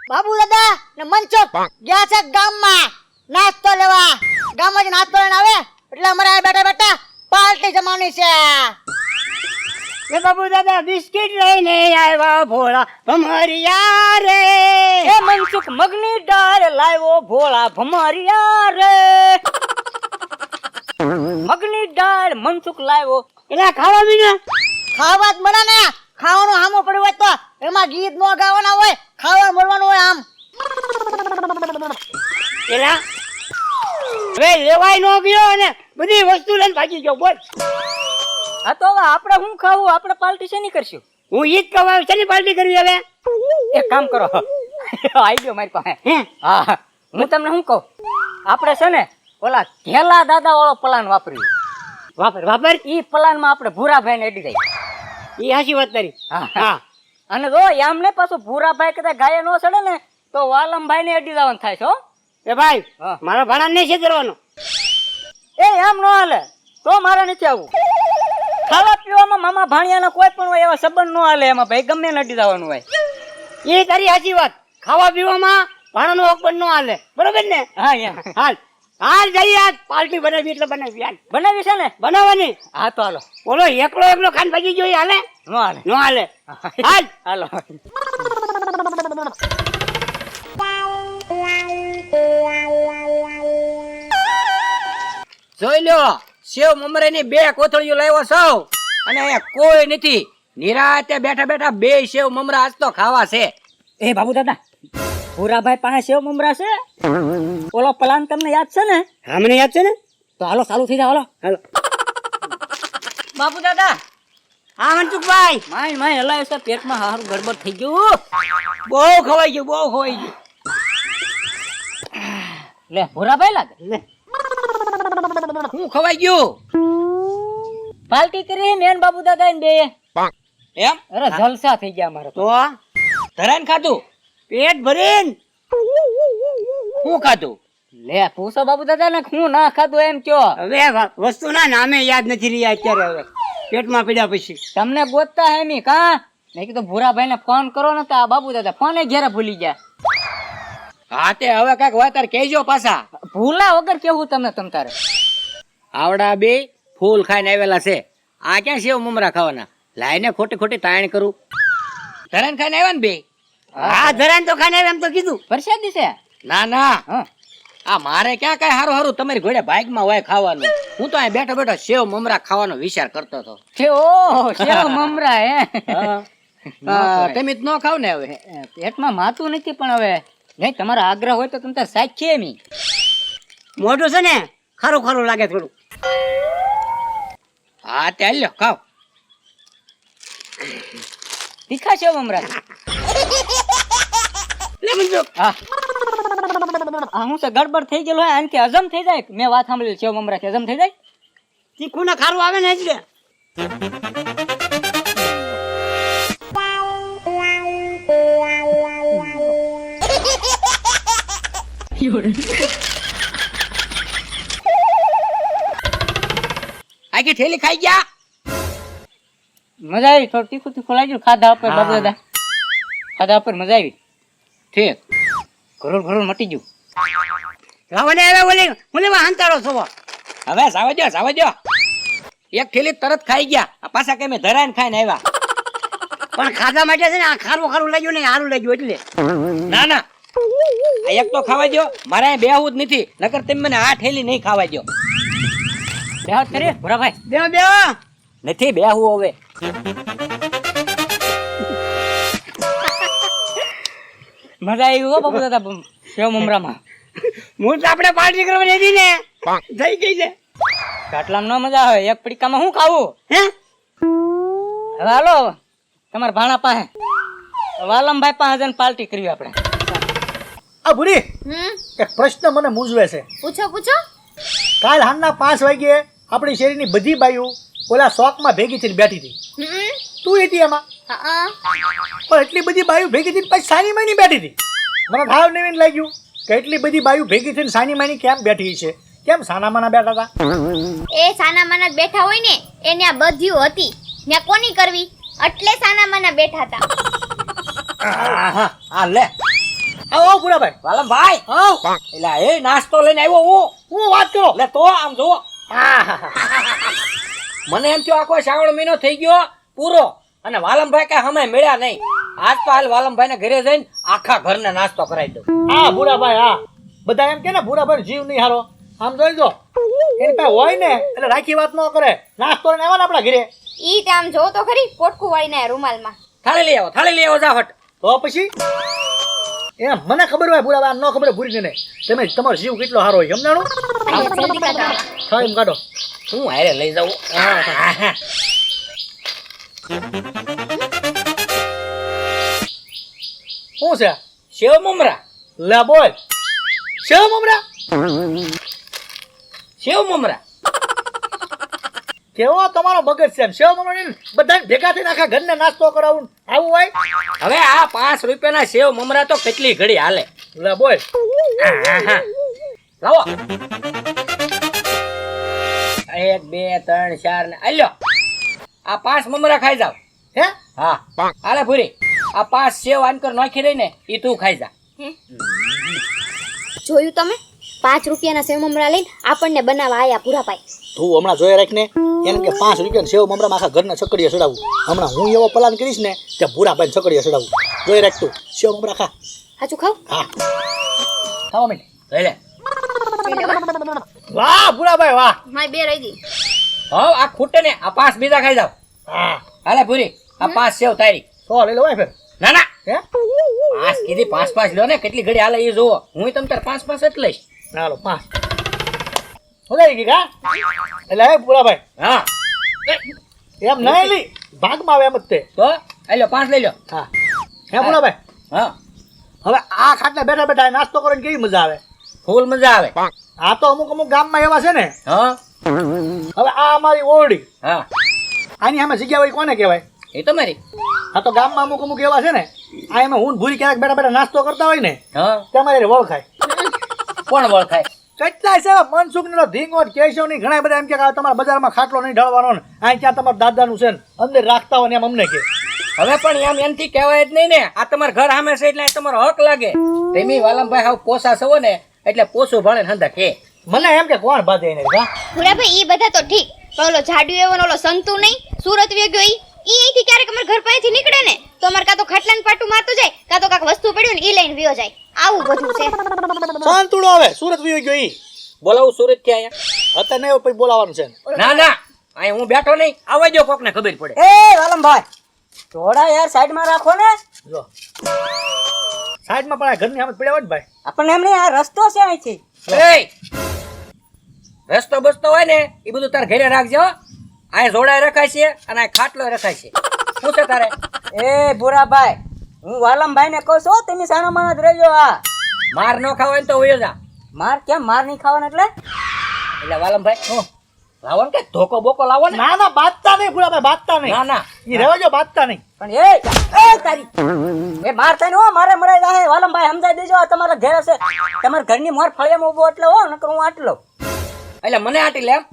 બાબુ દાદા ને મનસુખ ગયા છે ગામમાં નાસ્તો લેવા. ગામમાં નાસ્તો લઈને આવે એટલે અમારે બેઠા બેઠા પાર્ટી જમાવવાની છે. એ બાબુ દાદા બિસ્કિટ લઈને આવ્યા ભોળા ભમરિયા રે. એ મનસુખ મગની દાળ લાવ્યો ભોળા ભમરિયા રે. મગની દાળ મનસુખ લાવ્યો. એટલે ખાવા બીને ખાવા જ મળે ને. ખાવાનું હામું પડ્યું હોય તો એમાં ગીત નો ગાવાના હોય, ખાવા મળવાનું હોય. આમ એલા હવે લેવાય નો ગયો અને બધી વસ્તુ લઈને ભાગી ગયો. બોલ હા તો હવે આપણે શું ખાવું? આપણે પાર્ટી શેની કરશું? હું ઈ જ કહેવા શેની પાર્ટી કરવી હવે? એક કામ કરો, આઈડિયો મારી પાસે. હા હું તમને શું કહું, આપણે છે ને ઓલા ઘેલા દાદા વાળો પ્લાન વાપરીએ. વાપર ઈ પ્લાન માં આપણે ભૂરાભાઈ ને એડી દઈએ. ઈ હાચી વાત તારી. હા અને જો એમને પાછું ભૂરાભાઈ કદાચ ગાય નો ચડે ને તો વાલમભાઈ ને એડી જવાનું થાય છે. હો એ ભાઈ મારા ભાડા નહીં છે કરવાનો. એ એમ ન હાલે તો મારે નથી આવવું. ખાવા પીવામાં મામા ભાણિયાના કોઈ પણ હોય એવા સંબંધ ન હાલે. એમાં ભાઈ ગમે ને અડી જવાનું હોય. એ તારી સાચી વાત. ખાવા પીવામાં ભાડાનો હક પણ ન હાલે. બરોબર ને? હા હાલ હાલ જઈએ. આજ પાર્ટી બનાવી એટલે બનાવી. આજ બનાવી છે ને બનાવવાની. હા તો હાલો. બોલો એકલો ખાન ભાગી ગયો હાલે? ન હાલે. ન હાલે. હાલ હાલો. જોઈ લો, સેવ મમરાની 2 કોથળીઓ લાવ્યો છો અને અહીંયા કોઈ નથી. નિરાતે બેઠા બેઠા 2 સેવ મમરા આજ તો ખાવા છે. એ બાબુ દાદા, ભૂરાભાઈ પાસે સેવ મમરા છે. ઓલો પ્લાન તમને યાદ છે ને? હા મને યાદ છે ને. તો હાલો ચાલુ થઈ જાવ. હાલો બાબુ દાદા. હા મનસુખભાઈ. માય હલાય છે. પેટમાં હારું ગડબડ થઈ ગયું. બહુ ખવાઈ ગયું, બહુ ખવાઈ ગયું. લે ભૂરાભાઈ લાગે હું ખવાઈ ગયું. પાર્ટી કરી મેન બાબુ દાદા ને બે. એમ અરે જલસા થઈ ગયા અમારે તો. ધરાન ખાધું? પેટ ભરીને. હું ખાધું? લે પૂછો બાબુ દાદા ને હું ના ખાધું એમ કયો. હવે વસ્તુના નામે યાદ નથી રહ્યા અત્યારે. હવે પેટમાં પીડ્યા પછી તમને ગોતતા હે મી કા? મેં કીધું ભૂરાભાઈ ને ફોન કરો ને તો આ બાબુ દાદા ફોને ઘેરે ભૂલી ગયા. હા તે હવે કાંઈક વાતાર કહેજો પાછા. ભૂલા વગર કેવું તમને તમ તારે. આવડા 2 ફૂલ ખાઈને આવેલા છે. આ ક્યાં સેવ મમરા ખાવાના? લાઈને ખોટી ખોટી તાણ કરું. ધરાન ખાઈને આવ્યા ને 2? હા ધરાન તો ખાને એમ તો કીધું. પરસાદી છે? ના ના, હા આ મારે ક્યાં કઈ હારું હારું તમારી ઘોડે ભાગમાં હોય ખાવાનું. હું તો અહીં બેઠો બેઠો સેવ મમરા ખાવાનો વિચાર કરતો હતો. સેવ મમરા હે. તમે ન ખાવ ને હવે? પેટમાં માતું નથી પણ હવે નહીં તમારો આગ્રહ હોય તો તમે તાર સાચી એમ. મોઢું છે ને ખારું ખારું લાગે થોડું. હા તે લ્યો ખાવ. તીખા સેવ મમરા. લે મનસુખ. હા હું તો ગડબડ થઈ ગયેલો હોય આનથી હજમ થઈ જાય. મેં વાત સાંભળેલી સેવ મમરા થી હજમ થઈ જાય. તીખું ને ખારું આવે ને એટલે. આખી થેલી ખાઈ ગયા? મજા આવી. થોડું તીખું તીખું લાગ્યું ખાધા ઉપર બાબુ દાદા. ખાધા ઉપર મજા આવી. ઠીક. ઘરોળ મટી ગયું. રાવણે હવે ઓલે હાંતાળો છો. હવે સાવજો. એક થેલી તરત ખાઈ ગયા. આ પાછા કઈ મેં ધરાઈને ખાઈને આવ્યા. પણ ખાધા માટે છે ને આ ખારું ખારું લાગ્યું ને સારું લાગ્યું એટલે. ના ના, આ એક તો ખાવા દો. મારે અહીં બેહવું જ નથી, નકર તમે મને આ થેલી નહીં ખાવા દો. બેહત કરીએ ભૂરાભાઈ. બે નથી બેહવું હવે. મજા આવી હો બાબુ દાદા સેવ મમરામાં. હું તો આપણે પાર્ટી કરવા હતી ને થઈ ગઈ છે. કાટલામાં ન મજા આવે. એક પડીકામાં શું ખાવું? હે હવે હાલો તમારા ભાણા પાસે વાલમભાઈ પાસે જઈને પાર્ટી કરવી આપણે. આ ભૂરી એક પ્રશ્ન મને મૂંઝવે છે. પૂછો. કાલ હાલના 5 વાગ્યે આપણી શેરીની બધી બાઈઓ ઓલા શોકમાં ભેગી થઈને બેઠી હતી. તું હતી એમાં? પણ એટલી બધી બાઈઓ ભેગી થઈને પછી સાની માની બેઠી હતી. મને ભાવ નવીન લાગ્યું કે એટલી બધી બાઈઓ ભેગી થઈને સાની માની કેમ બેઠી છે? કેમ સાના માના બેઠા હતા? એ સાના માના બેઠા હોય ને એને આ બધ્યું હતી. ત્યાં કોની કરવી એટલે સાના માના બેઠા હતા. આ લે આવો આવો ભૂરાભાઈ વાલમભાઈ આવો એલા એ નાસ્તો લઈને આવ્યો હું હું વાત કરો એટલે તો આમ જુઓ મને એમ થયો આખો શ્રાવણ મહિનો થઈ ગયો પૂરો અને વાલમભાઈ કઈ હમે મળ્યા નહીં આજ તો હાલ વાલમભાઈ ને ઘરે જઈને આખા ઘરને નાસ્તો કરાવી દઉં હા ભૂરાભાઈ હા બધા એમ કે ને ભૂરાભાઈ જીવ નહીં હારો આમ જોઈ જો એની પાસે હોય ને એટલે રાખી વાત ન કરે નાસ્તો લઈને આવ્યા ને આપણા ઘરે ઈ તે આમ જો તો ખરી પોટકું વાળીને રૂમાલમાં. થાળી લઈ આવો જા હટ તો પછી એમ મને ખબર હોય ભૂરાભાઈ ન ખબર હોય ભૂરી ને તમે તમારો જીવ કેટલો સારો હોય સમજાણું અહીંયા જલ્દી કાઢો. થાળી કાઢો હું હારે લઈ જાઉં શું છે સેવ મમરા લે બોલ સેવ મમરા સેવ મમરા કેવો તમારો મગજ છે એમ સેવ મમરા ને બધાને ભેગા થઈને આખા ઘરને નાસ્તો કરાવું આવું હોય હવે આ 5 રૂપિયાના સેવ મમરા તો કેટલી ઘડી હાલે લે બોલ લાવો 1 2 3 4 ને આલ્યો આ 5 મમરા ખાઈ જાવ હે હા હાલે પૂરી આ 5 સેવ આનકર નાખી દઈ ને ઈ તું ખાઈ જા જોયું તમે 5 રૂપિયાના સેવ મમરા લઈને આપણને બનાવવા આયા પૂરાભાઈ. તું હમણાં જોઈ રાખ ને એને કે 5 રૂપિયા સેવ મમરામાં આખા ઘરના છકડીએ ચડાવું હમણાં હું એવો પ્લાન કરીશ ને કે ભૂરાભાઈ છકડીએ ચડાવું જોઈ રાખ તું સેવ મમરા ખા હાચું ખાવ? હા ખાવા માંડ લઈ લે વાહ ભૂરાભાઈ વાહ મારી બે રહી ગઈ. હવ આ ખૂટે ને આ 5 બીજા ખાઈ જાવ હા હાલે પૂરી આ 5 સેવ તારી તો લઈ લો ભાઈ ફેર ના ના હે 5 કીધી 5 લ્યો ને કેટલી ઘડી હાલે એ જોવો હું તમ તાર 5 જ લઈશ ચાલો 5 હોગાઈ ગઈ કા એટલે હે ભૂરાભાઈ હા એમ નહીં લી ભાગમાં આવે એમ જ તે તો આલ્યો 5 લઈ લ્યો હા હે ભૂરાભાઈ હા હવે આ ખાટલે બેઠા બેઠા નાસ્તો કરીને કેવી મજા આવે ફૂલ મજા આવે આ તો અમુક ગામમાં એવા છે ને હા હવે આ અમારી ઓરડી હા આની સામે જગ્યા હોય કોને કહેવાય એ તો મારી આ તો ગામમાં અમુક એવા છે ને આ એમાં હું ભૂરી ક્યારેક બેઠા બેઠા નાસ્તો કરતા હોય ને હા તમારે વળખાય કોણ વળખાય કેટલાય છે મનસુખ ને ધીંગો કેશવ ની ઘણા બધા એમ કે આ તમારા બજારમાં ખાટલો નહીં ઢળવાનો ને અહીં ત્યાં તમારા દાદાનું છે ને અંદર રાખતા હોય ને એમ અમને કે હવે પણ એમ એનથી કહેવાય જ નહીં ને આ તમારા ઘર સામે છે એટલે તમારો હક લાગે તેમી વાલમભાઈ હાવ પોસા છો ને એટલે પોસું ભાળે હંધા કે મને એમ કે કોણ બાંધે એને કા પૂરાભાઈ ઈ બધા તો ઠીક પણ ઓલો જાડુ એવો ને ઓલો સંતુ નહીં સુરત વ્યો ગયો ઈ અહીંથી ક્યારેક અમારા ઘર પાસેથી નીકળે ને તો અમારે કાં તો ખાટલાને પાટું મારતો જાય કાં તો કાંક વસ્તુ પડ્યું ને ઈ લઈને વ્યો જાય આવું બધું છે. શાંતુડો આવે સુરત વયો ગયો ઈ બોલાવું સુરત થી આયા અત્યારે નહીં પછી બોલાવાનું છે ના ના અહીં હું બેઠો નહીં આવવા દો કોક ને ખબર પડે એ વાલમભાઈ થોડા યાર સાઈડમાં રાખો ને જો સાઈડમાં પણ આ ઘરની સામે પડ્યા હોય ને ભાઈ આપણને એમ નહીં આ રસ્તો છે અહીંથી એ રસ્તો બસતો હોય ને એ બધું તાર ઘરે રાખજો હો. આ જોડાય રખાય છે અને આ ખાટલો રખાય છે શું છે તારે એ ભૂરાભાઈ હું વાલમભાઈ ને કહું છું તમે સાણામાં જ રહેજો આ માર ન ખાવા હોય ને તો વયો જા માર કેમ માર નહીં ખાવાનો એટલે એટલે વાલમભાઈ લાવો ને કે ધોકો બોકો લાવો ને ના ના બાંધતા નહીં પૂરા ભાઈ બાંધતા નહીં ના ના ઈ રહેવા જો બાંધતા નહીં પણ એ તારી એ માર થાય ને હો મારે મરાઈ જાય વાલમભાઈ સમજાઈ દેજો આ તમારા ઘરે છે તમારા ઘરની મોર ફળિયામાં ઊભો એટલે હો નકર હું આટલો એટલે મને આટી લે એમ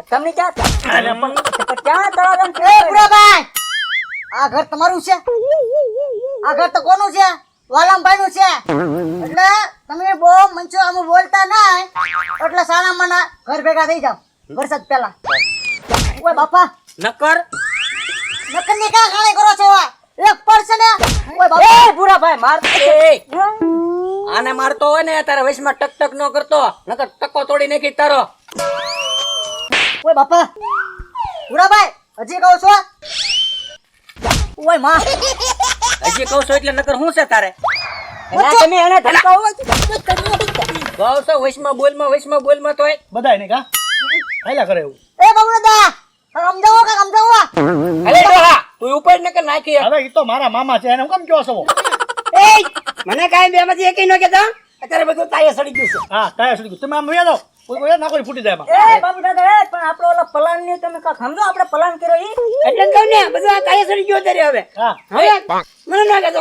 તમને ક્યાં ક્યાં તળાવ એ ભૂરાભાઈ આ ઘર તમારું છે આ ઘર તો કોનું છે વાલમભાઈ નું છે એટલે તમે બહુ મંચો આમ બોલતા ના એટલે સાણામાં ના ઘર ભેગા થઈ જાવ વરસાદ પહેલા ઓય બાપા નકર નકર ની કા ખાણે કરો છો એક પડશે ને ઓય બાપા એ ભૂરાભાઈ માર એ આને મારતો હોય ને તારા વશમાં ટક ટક ન કરતો નકર ટકો તોડી નાખી તારો ઓય બાપા ભૂરાભાઈ હજી કહો છો ઓય માં હજી કહું છું એટલે નકર શું છે તારે એના તમે એને ધમકાવો કહું છું વશમાં બોલમાં તોય બધાય ને કા હાલ્યા કરે એવું એ બાબુદાદા સમજાવો કે સમજાવો અલે ડોહા તું ઉપર નકર નાખી હવે ઈ તો મારા મામા છે એને હું કેમ કહો છો એ મને કાંઈ બે માંથી એકેય ન કહેતા અત્યારે બધું તાየ સડી ગયું છે હા તાયા સુધી તમે આમ વયા જાઓ કોઈ કોઈ નાખો ફૂટી જાય એમાં એ બાબુ દાદા એ પણ આપણો ઓલો પ્લાન ની તમે કાંક સમજો આપણે પ્લાન કર્યો ઈ એટલે જ કહું ને બધું આ તાየ સડી ગયો અત્યારે હવે હા હવે મને ના કહેતો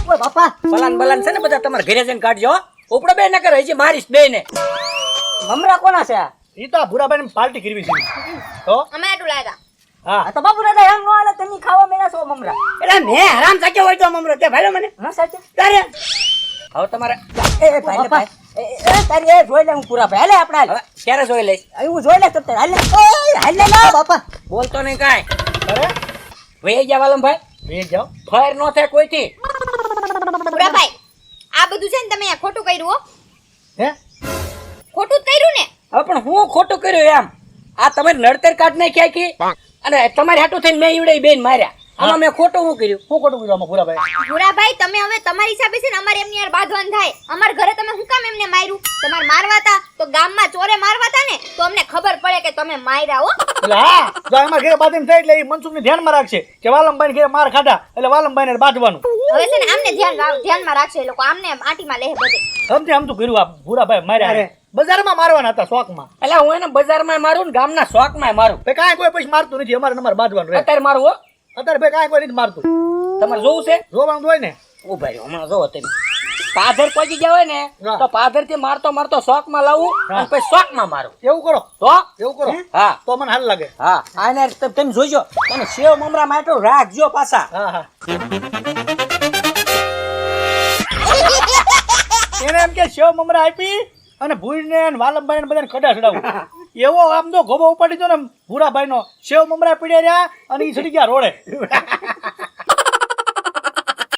ઓય બાપા બલાન છે ને બધા તમારા ઘરે જઈને કાઢજો હો. ઉપડો બે નકર હજી મારીશ બે ને મમરા કોના છે આ ઈ તો આ ભૂરાભાઈ પાર્ટી કરવી છે તો અમે આટલું લાગ્યા હા આ તો બાપુ દાદા એમ ન હાલે તમે ખાવા મેળા છો મમરા એટલે મેં હરામ સાચો હોય તો મમરો તે ભાઈ મને હા સાચે તારે હવે તમારે એ ભાઈ ભાઈ એ તારી એ જોઈ લે હું પૂરા ભાઈ હાલે આપણે હવે ક્યારે જોઈ લઈશ હું જોઈ લે તમ હાલે હાલે ના બાપા બોલતો નહીં કાંઈ અરે વહી ગયા વાલમભાઈ બે જાઓ ફાયર ન થાય કોઈથી પૂરાભાઈ આ બધું છે ને તમે અહીંયા ખોટું કર્યું હો હે ખોટું જ કર્યું ને હવે પણ હું ખોટું કર્યું એમ આ તમે નડતર કાઢ નાખ્યા કે અને તમારી હાટું થઈને મેં ઈવડે બેન માર્યા આમાં મેં ખોટું શું કર્યું શું ખોટું કીધું આમાં પૂરાભાઈ ભૂરાભાઈ તમે હવે તમારી હિસાબે છે ને અમારે એમની યાર બાંધવાન થાય અમારા ઘરે તમે હું કામ એમને માર્યું તમારે મારવા હતા તો ગામમાં ચોરે મારવા હતા ને તો અમને ખબર પડે કે તમે માર્યા હો એટલે હા જો એમાં ઘરે બાંધીને થાય એટલે એ મનસુખને ધ્યાનમાં રાખશે કે વાલમભાઈ ઘરે માર ખાધા એટલે વાલમભાઈને બાંધવાનું હવે છે ને આમને ધ્યાનમાં રાખશે એ લોકો આમને આંટીમાં લે બધે સમજું કર્યું આ ભૂરાભાઈ માર્યા બજારમાં મારવાના હતા શોખમાં એટલે હું એને બજારમાં મારું ને ગામના શોખમાં મારું ભાઈ કાંઈ કોઈ પછી મારતું નથી અમારે નંબર બાંધવાનું રહે અત્યારે મારું હો અત્યારે ભાઈ કાંઈ કોઈ નથી મારતું તમારે જોવું છે જોવાનું હોય ને ઉભા રહ્યો હમણાં જોવો તમે પાધર પહોંચી ગયા હોય ને હા. તો પાધર થી મારતો મારતો શોખમાં લાવું અને પછી શોખમાં મારું એવું કરો તો એવું કરો હા તો મને હાલ લાગે હા આને તમે જોઈજો અને સેવ મમરા માટે રાખજો પાછા હા હા એને એમ કે સેવ મમરા આપી અને ભૂઈને ને વાલમભાઈ ને બધાને ખડા ચડાવું એવો આમ તો ગોબો ઉપાડી દો ને ભૂરાભાઈ નો સેવ મમરા પીડ્યા રહ્યા અને એ ચડી ગયા રોડે